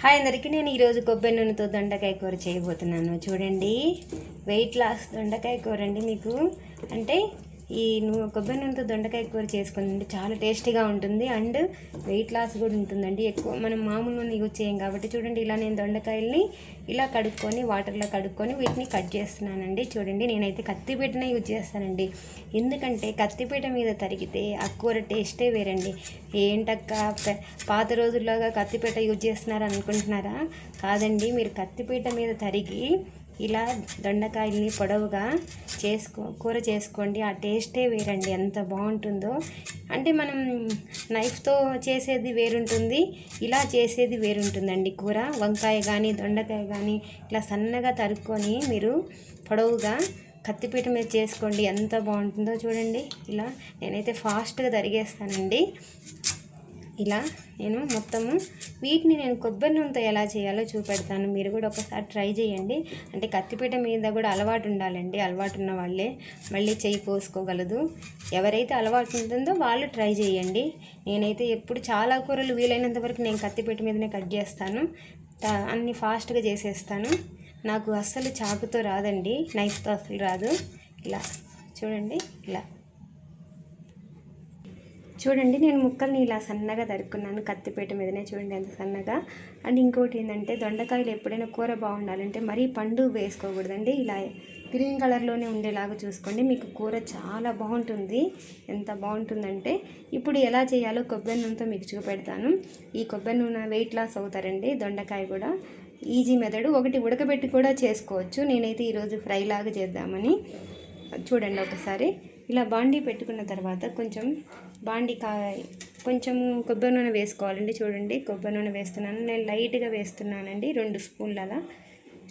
Hi అందరికీ, నేను ఈరోజు కొబ్బరి నూనెతో దొండకాయ కూర చేయబోతున్నాను. చూడండి, వెయిట్ లాస్ దొండకాయ కూర అండి. మీకు అంటే ఈ కొబ్బరి నూనెతో దొండకాయ కూర చేసుకోండి, చాలా టేస్టీగా ఉంటుంది అండ్ వెయిట్ లాస్ కూడా ఉంటుందండి. ఎక్కువ మనం మామూలు నూనె యూజ్ చేయం కాబట్టి చూడండి, ఇలా నేను దొండకాయల్ని ఇలా కడుక్కొని వాటర్లో కడుక్కొని వీటిని కట్ చేస్తున్నానండి. చూడండి, నేనైతే కత్తిపీటనే యూజ్ చేస్తానండి. ఎందుకంటే కత్తిపీట మీద తరిగితే ఆ కూర టేస్టే వేరండి. ఏంటక్క పాత రోజుల్లాగా కత్తిపీట యూజ్ చేస్తున్నారు అనుకుంటున్నారా? కాదండి, మీరు కత్తిపీట మీద తరిగి ఇలా దొండకాయల్ని పొడవుగా కూర చేసుకోండి. ఆ టేస్టే వేరండి, ఎంత బాగుంటుందో. అంటే మనం నైఫ్తో చేసేది వేరుంటుంది, ఇలా చేసేది వేరుంటుందండి. కూర వంకాయ కానీ దొండకాయ కానీ ఇలా సన్నగా తరుక్కొని మీరు పొడవుగా కత్తిపీట మీద చేసుకోండి, ఎంత బాగుంటుందో చూడండి. ఇలా నేనైతే ఫాస్ట్గా తరిగేస్తానండి. ఇలా నేను మొత్తము వీటిని నేను కొబ్బరి నూనెతో ఎలా చేయాలో చూపెడతాను. మీరు కూడా ఒకసారి ట్రై చేయండి. అంటే కత్తిపీట మీద కూడా అలవాటు ఉండాలండి. అలవాటు ఉన్న వాళ్ళే మళ్ళీ చెయ్యి పోసుకోగలదు. ఎవరైతే అలవాటు ఉంటుందో వాళ్ళు ట్రై చేయండి. నేనైతే ఎప్పుడు చాలా కూరలు వీలైనంత వరకు నేను కత్తిపీట మీదనే కట్ చేస్తాను. అన్నీ ఫాస్ట్గా చేసేస్తాను. నాకు అస్సలు చాకుతో రాదండి, నైఫ్తో అస్సలు రాదు. ఇలా చూడండి, ఇలా చూడండి, నేను ముక్కల్ని ఇలా సన్నగా తరుక్కున్నాను కత్తిపీట మీదనే. చూడండి ఎంత సన్నగా. అండ్ ఇంకోటి ఏంటంటే, దొండకాయలు ఎప్పుడైనా కూర బాగుండాలంటే మరీ పండు వేసుకోకూడదండి. ఇలా గ్రీన్ కలర్లోనే ఉండేలాగా చూసుకోండి, మీకు కూర చాలా బాగుంటుంది. ఎంత బాగుంటుందంటే, ఇప్పుడు ఎలా చేయాలో కొబ్బరి నూనెతో మీకు చూపెడతాను. ఈ కొబ్బరి నూనె వెయిట్ లాస్ అవుతారండి. దొండకాయ కూడా ఈజీ మెథడ్. ఒకటి ఉడకబెట్టి కూడా చేసుకోవచ్చు. నేనైతే ఈరోజు ఫ్రై లాగా చేద్దామని. చూడండి ఒకసారి. ఇలా బాండీ పెట్టుకున్న తర్వాత కొంచెం కొంచెం కొబ్బరి నూనె వేసుకోవాలండి. చూడండి, కొబ్బరి నూనె వేస్తున్నాను. నేను లైట్గా వేస్తున్నానండి, 2 స్పూన్ల అలా.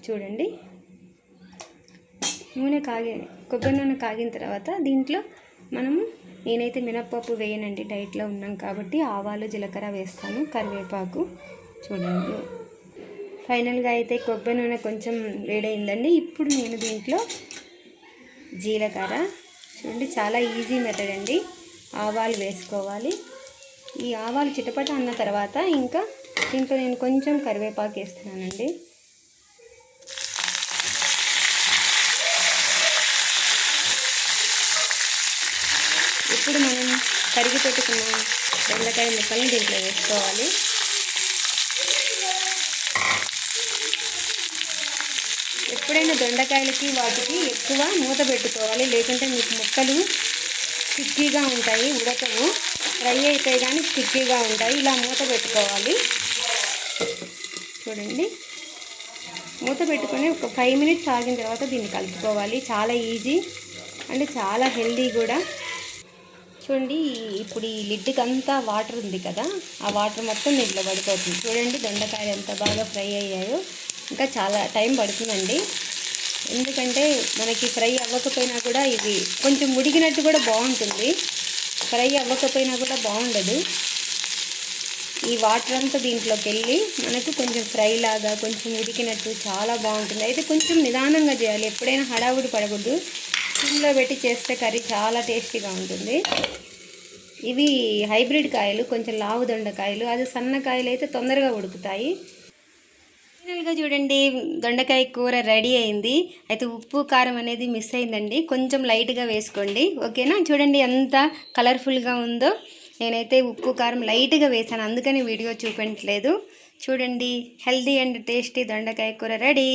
చూడండి, కొబ్బరి నూనె కాగిన తర్వాత దీంట్లో నేనైతే మినప్పప్పు వేయనండి, డైట్లో ఉన్నాం కాబట్టి. ఆవాలు జీలకర్ర వేస్తాను, కరివేపాకు. చూడండి, ఫైనల్గా అయితే కొబ్బరి నూనె కొంచెం వేడైందండి. ఇప్పుడు నేను దీంట్లో జీలకర్ర, చూడండి చాలా ఈజీ మెథడ్ అండి. ఆవాలు వేసుకోవాలి. ఈ ఆవాలు చిటపట అన్న తర్వాత ఇంకా దీంట్లో నేను కొంచెం కరివేపాకు వేస్తున్నానండి. ఇప్పుడు మనం తరిగి పెట్టుకున్న దొండకాయ ముక్కల్ని దీంట్లో వేసుకోవాలి. ఎప్పుడైనా దొండకాయలకి వాటికి ఎక్కువ మూత పెట్టుకోవాలి, లేకుంటే మీకు ముక్కలు స్టిక్కీగా ఉంటాయి, ఉడకవు. ఫ్రై అయితాయి కానీ స్టిక్కీగా ఉంటాయి. ఇలా మూత పెట్టుకోవాలి. చూడండి, మూత పెట్టుకొని ఒక 5 మినిట్స్ ఆగిన తర్వాత దీన్ని కలుపుకోవాలి. చాలా ఈజీ అంటే చాలా హెల్దీ కూడా. చూడండి, ఇప్పుడు ఈ లిడ్కి అంతా వాటర్ ఉంది కదా, ఆ వాటర్ మొత్తం దీంట్లో పడిపోతుంది. చూడండి, దొండకాయలు ఎంత బాగా ఫ్రై అయ్యాయో. ఇంకా చాలా టైం పడుతుందండి, ఎందుకంటే మనకి ఫ్రై అవ్వకపోయినా కూడా ఇవి కొంచెం ఉడికినట్టు కూడా బాగుంటుంది. ఫ్రై అవ్వకపోయినా కూడా బాగుండదు. ఈ వాటర్ అంతా దీంట్లోకి వెళ్ళి మనకు కొంచెం ఫ్రై లాగా కొంచెం ఉడికినట్టు చాలా బాగుంటుంది. అయితే కొంచెం నిదానంగా చేయాలి, ఎప్పుడైనా హడావుడి పడకూడదు. సిమ్లో పెట్టి చేస్తే కర్రీ చాలా టేస్టీగా ఉంటుంది. ఇవి హైబ్రిడ్ కాయలు, కొంచెం లావు దొండకాయలు. అది సన్నకాయలు అయితే తొందరగా ఉడుకుతాయి. ఫైనల్గా చూడండి, దొండకాయ కూర రెడీ అయింది. అయితే ఉప్పు కారం అనేది మిస్ అయిందండి, కొంచెం లైట్గా వేసుకోండి, ఓకేనా? చూడండి ఎంత కలర్ఫుల్గా ఉందో. నేనైతే ఉప్పు కారం లైట్గా వేసాను, అందుకని వీడియో చూపించలేదు. చూడండి, హెల్దీ అండ్ టేస్టీ దొండకాయ కూర రెడీ.